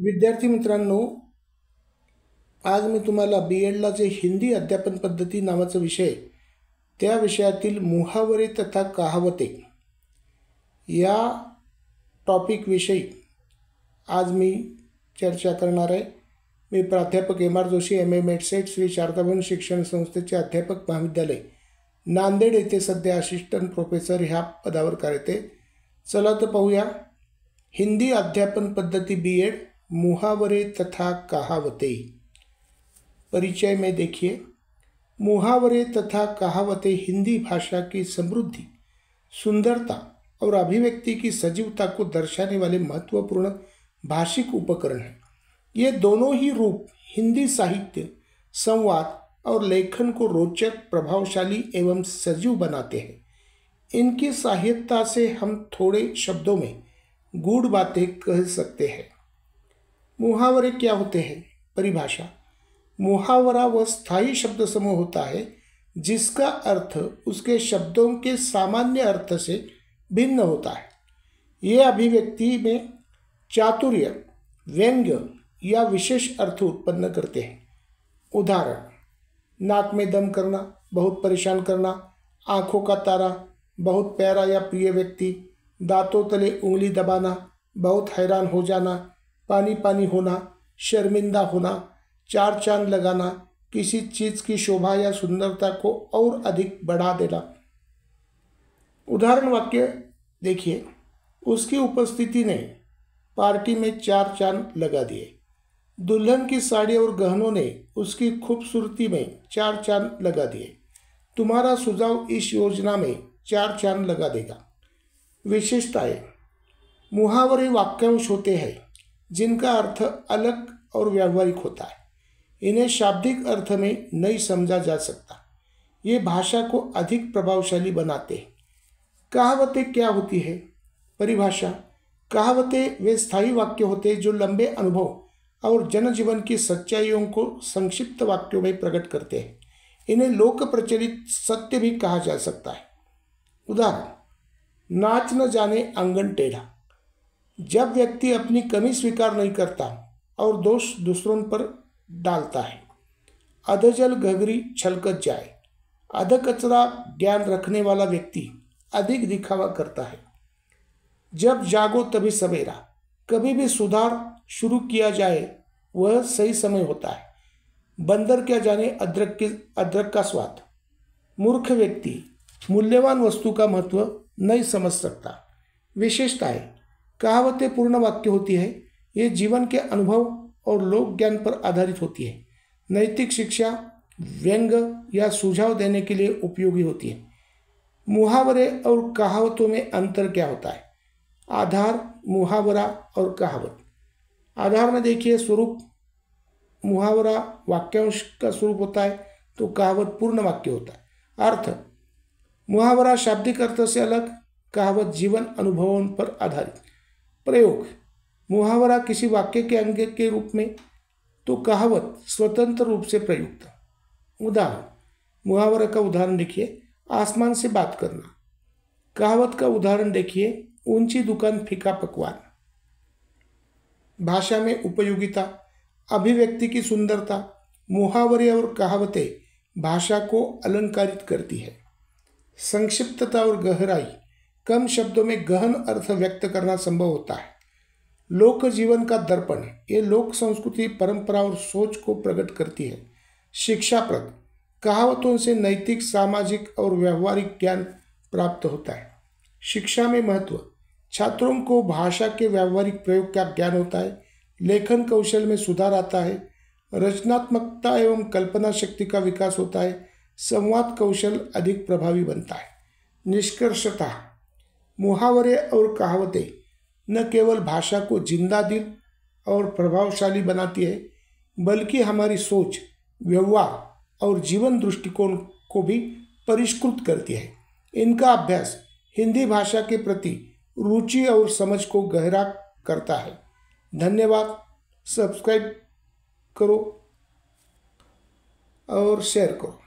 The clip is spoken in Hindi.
विद्यार्थी मित्रांनो, आज मी तुम्हाला बी.एडला जे हिंदी अध्यापन पद्धती नावाचा विषय, त्या विषयातील मुहावरे तथा कहावते या टॉपिकविषयी आज मी चर्चा करणार आहे। मी प्राध्यापक एम.आर. जोशी, M.A. मेडसेट, श्री शारदाभवन शिक्षण संस्थेचे अध्यापक महाविद्यालय नांदेड येथे सध्या असिस्टंट प्रोफेसर ह्या पदावर कार्यरत आहे। चला तर पाहूया हिंदी अध्यापन पद्धति बी.एड मुहावरे तथा कहावते। परिचय में देखिए, मुहावरे तथा कहावतें हिंदी भाषा की समृद्धि, सुंदरता और अभिव्यक्ति की सजीवता को दर्शाने वाले महत्वपूर्ण भाषिक उपकरण हैं। ये दोनों ही रूप हिंदी साहित्य, संवाद और लेखन को रोचक, प्रभावशाली एवं सजीव बनाते हैं। इनकी सहायता से हम थोड़े शब्दों में गूढ़ बातें कह सकते हैं। मुहावरे क्या होते हैं? परिभाषा: मुहावरा वह स्थायी शब्द समूह होता है जिसका अर्थ उसके शब्दों के सामान्य अर्थ से भिन्न होता है। ये अभिव्यक्ति में चातुर्य, व्यंग्य या विशेष अर्थ उत्पन्न करते हैं। उदाहरण: नाक में दम करना, बहुत परेशान करना, आँखों का तारा, बहुत प्यारा या प्रिय व्यक्ति, दांतों तले उंगली दबाना, बहुत हैरान हो जाना, पानी पानी होना, शर्मिंदा होना, चार चांद लगाना, किसी चीज की शोभा या सुंदरता को और अधिक बढ़ा देना। उदाहरण वाक्य देखिए, उसकी उपस्थिति ने पार्टी में चार चांद लगा दिए। दुल्हन की साड़ी और गहनों ने उसकी खूबसूरती में चार चांद लगा दिए। तुम्हारा सुझाव इस योजना में चार चांद लगा देगा। विशेषताएं: मुहावरे वाक्यांश होते हैं जिनका अर्थ अलग और व्यावहारिक होता है। इन्हें शाब्दिक अर्थ में नहीं समझा जा सकता। ये भाषा को अधिक प्रभावशाली बनाते हैं। कहावतें क्या होती है? परिभाषा: कहावतें वे स्थायी वाक्य होते हैं जो लंबे अनुभव और जनजीवन की सच्चाइयों को संक्षिप्त वाक्यों में प्रकट करते हैं। इन्हें लोक प्रचलित सत्य भी कहा जा सकता है। उदाहरण: नाच न जाने आंगन टेढ़ा। जब व्यक्ति अपनी कमी स्वीकार नहीं करता और दोष दूसरों पर डालता है। अधजल घघरी छलकत जाए। अध कचरा ज्ञान रखने वाला व्यक्ति अधिक दिखावा करता है। जब जागो तभी सवेरा। कभी भी सुधार शुरू किया जाए वह सही समय होता है। बंदर क्या जाने अदरक का स्वाद। मूर्ख व्यक्ति मूल्यवान वस्तु का महत्व नहीं समझ सकता। विशेषताएं: कहावतें पूर्ण वाक्य होती है। ये जीवन के अनुभव और लोक ज्ञान पर आधारित होती है। नैतिक शिक्षा, व्यंग्य या सुझाव देने के लिए उपयोगी होती है। मुहावरे और कहावतों में अंतर क्या होता है? आधार, मुहावरा और कहावत। आधार में देखिए, स्वरूप मुहावरा वाक्यांश का स्वरूप होता है तो कहावत पूर्ण वाक्य होता है। अर्थ: मुहावरा शाब्दिक अर्थ से अलग, कहावत जीवन अनुभवों पर आधारित। प्रयोग: मुहावरा किसी वाक्य के अंग के रूप में तो कहावत स्वतंत्र रूप से प्रयुक्त। उदाहरण: मुहावरा का उदाहरण देखिए, आसमान से बात करना। कहावत का उदाहरण देखिए, ऊंची दुकान फीका पकवान। भाषा में उपयोगिता, अभिव्यक्ति की सुंदरता। मुहावरे और कहावतें भाषा को अलंकारित करती है। संक्षिप्तता और गहराई, कम शब्दों में गहन अर्थ व्यक्त करना संभव होता है। लोक जीवन का दर्पण, ये लोक संस्कृति, परंपरा और सोच को प्रकट करती है। शिक्षाप्रद, कहावतों से नैतिक, सामाजिक और व्यवहारिक ज्ञान प्राप्त होता है। शिक्षा में महत्व, छात्रों को भाषा के व्यावहारिक प्रयोग का ज्ञान होता है। लेखन कौशल में सुधार आता है। रचनात्मकता एवं कल्पना शक्ति का विकास होता है। संवाद कौशल अधिक प्रभावी बनता है। निष्कर्षतः मुहावरे और कहावतें न केवल भाषा को जिंदा दिल और प्रभावशाली बनाती है, बल्कि हमारी सोच, व्यवहार और जीवन दृष्टिकोण को भी परिष्कृत करती है। इनका अभ्यास हिंदी भाषा के प्रति रुचि और समझ को गहरा करता है। धन्यवाद। सब्सक्राइब करो और शेयर करो।